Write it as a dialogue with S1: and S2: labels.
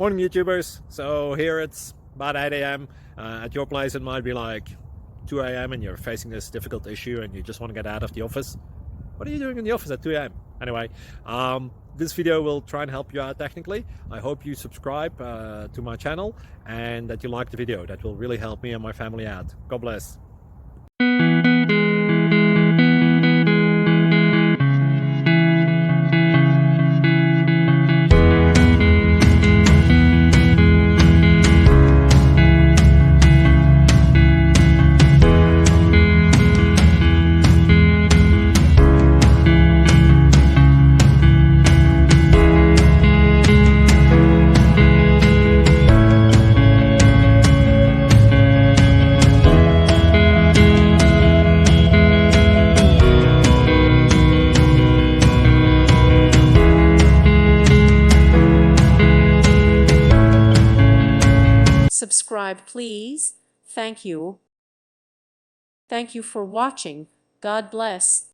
S1: Morning YouTubers. So here it's about 8 a.m. At your place it might be like 2 a.m. and you're facing this difficult issue and you just want to get out of the office. What are you doing in the office at 2 a.m.? Anyway, this video will try and help you out technically. I hope you subscribe to my channel and that you like the video. That will really help me and my family out. God bless.
S2: Subscribe, please. Thank you. Thank you for watching. God bless.